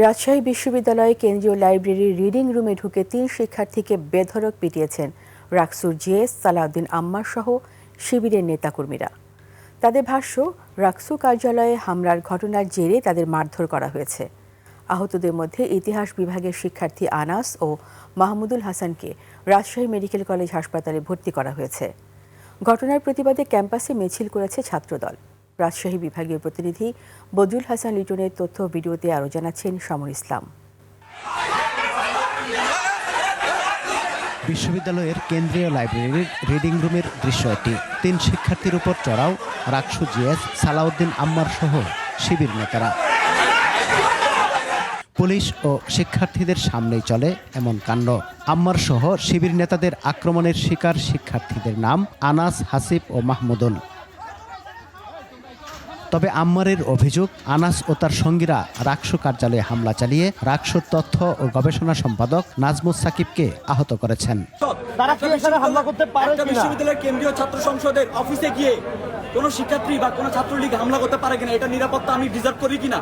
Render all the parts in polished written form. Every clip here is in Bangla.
রাজশাহী বিশ্ববিদ্যালয়ে কেন্দ্রীয় লাইব্রেরির রিডিং রুমে ঢুকে ৩ শিক্ষার্থীকে বেধড়ক পিটিয়েছেন রাকসুর জিএস সালাউদ্দিন আম্মার সহ শিবিরের নেতাকর্মীরা। তাদের ভাষ্য, রাকসু কার্যালয়ে হামলার ঘটনার জেরে তাদের মারধর করা হয়েছে। আহতদের মধ্যে ইতিহাস বিভাগের শিক্ষার্থী আনাস ও মাহমুদুল হাসানকে রাজশাহী মেডিকেল কলেজ হাসপাতালে ভর্তি করা হয়েছে। ঘটনার প্রতিবাদে ক্যাম্পাসে মিছিল করেছে ছাত্রদল। রাজশাহী বিভাগীয় প্রতিনিধি বদরুল হাসান লিটনের তথ্য ভিডিওতে আরও জানাচ্ছেন সমর ইসলাম। বিশ্ববিদ্যালয়ের কেন্দ্রীয় লাইব্রেরির রিডিং রুমের দৃশ্য এটি। ৩ শিক্ষার্থীর উপর চড়াও রাকসু জিএস সালাউদ্দিন আম্মার সহ শিবির নেতারা। পুলিশ ও শিক্ষার্থীদের সামনেই চলে এমন কাণ্ড। আম্মার সহ শিবির নেতাদের আক্রমণের শিকার শিক্ষার্থীদের নাম আনাস, হাসিব ও মাহমুদুল। তবে আম্মারের অভিযোগ, আনাস ও তার সঙ্গীরা রাকসু কার্যালয়ে হামলা চালিয়ে রাকসুর তথ্য ও গবেষণা সম্পাদক নাজমুস সাকিবকে আহত করেছেন। বিশ্ববিদ্যালয়ের কেন্দ্রীয় ছাত্র সংসদের অফিসে গিয়ে কোনো শিক্ষার্থী বা কোনো ছাত্রলীগ হামলা করতে পারে কিনা, এটা নিরাপত্তা আমি ডিজার্ভ করি কিনা।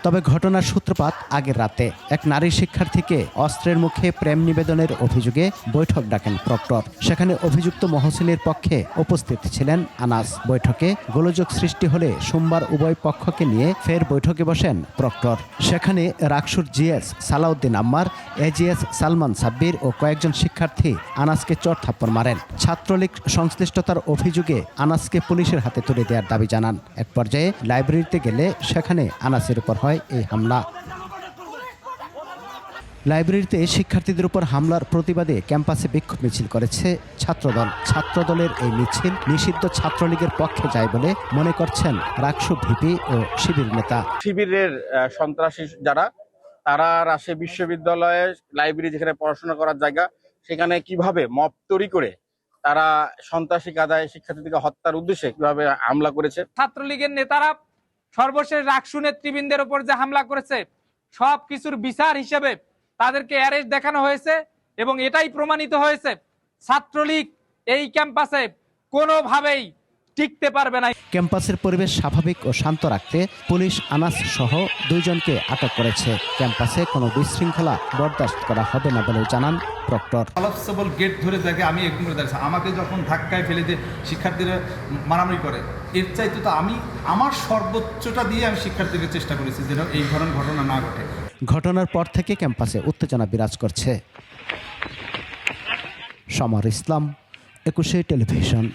তবে ঘটনার সূত্রপাত আগের রাতে এক নারী শিক্ষার্থীকে অস্ত্রের মুখে প্রেম নিবেদনের অভিযোগে বৈঠক ডাকেন প্রক্টর। সেখানে অভিযুক্ত মহসিনের পক্ষে উপস্থিত ছিলেন আনাস। বৈঠকে গোলযোগ সৃষ্টি হলে সোমবার উভয় পক্ষকে নিয়ে ফের বৈঠকে বসেন প্রক্টর। সেখানে রাকসুর জিএস সালাউদ্দিন আম্মার, এজিএস সালমান সাব্বির ও কয়েকজন শিক্ষার্থী আনাসকে চড়-থাপ্পড় মারেন। ছাত্রলীগ সংশ্লিষ্টতার অভিযোগে আনাসকে পুলিশের হাতে তুলে দেওয়ার দাবি জানান। এক পর্যায়ে লাইব্রেরিতে গেলে সেখানে আনাসের উপর হয় এই হামলা। লাইব্রেরিতে শিক্ষার্থীদের উপর হামলার প্রতিবাদে ক্যাম্পাসে বিক্ষোভ মিছিল করেছে ছাত্রদল। ছাত্রদলের এই মিছিল নিষিদ্ধ ছাত্রলীগের পক্ষে যায় বলে মনে করছেন রাকসু ভিপি ও শিবির নেতা। শিবিরের সন্ত্রাসী যারা, তারা রাজশাহী বিশ্ববিদ্যালয়ে লাইব্রেরি যেখানে পড়াশোনা করার জায়গা, সেখানে কিভাবে মব তৈরি করে তারা সন্ত্রাসী কায়দায় শিক্ষার্থীদেরকে হত্যার উদ্দেশ্যে কিভাবে হামলা করেছে। ছাত্রলীগের নেতারা সর্বশেষ রাকসু নেতৃবৃন্দের উপর যে হামলা করেছে, সব কিছুর বিচার হিসেবে তাদেরকে অ্যারেস্ট দেখানো হয়েছে এবং এটাই প্রমাণিত হয়েছে ছাত্রলীগ এই ক্যাম্পাসে কোনোভাবেই টিকতে পারবে না। ক্যাম্পাসের পরিবেশ স্বাভাবিক ও শান্ত রাখতে পুলিশ আনাস সহ 2 জনকে আটক করেছে। ক্যাম্পাসে কোনো বিশৃঙ্খলা বরদাস্ত করা হবে না বলে জানান প্রক্টর। কলাপসেবল গেট ধরে দেখে আমি একদম করে দাঁড়িয়েছি, আমাকে যখন ধাক্কায় ফেলে দিয়ে শিক্ষার্থীরা মারামারি করে, এর চাইতে তো আমি আমার সর্বোচ্চটা দিয়ে আমি শিক্ষার্থীদের চেষ্টা করেছি যেন এই ধরনের ঘটনা না ঘটে। ঘটনার পর থেকে ক্যাম্পাসে উত্তেজনা বিরাজ করছে। সমর ইসলাম, 21 টেলিভিশন।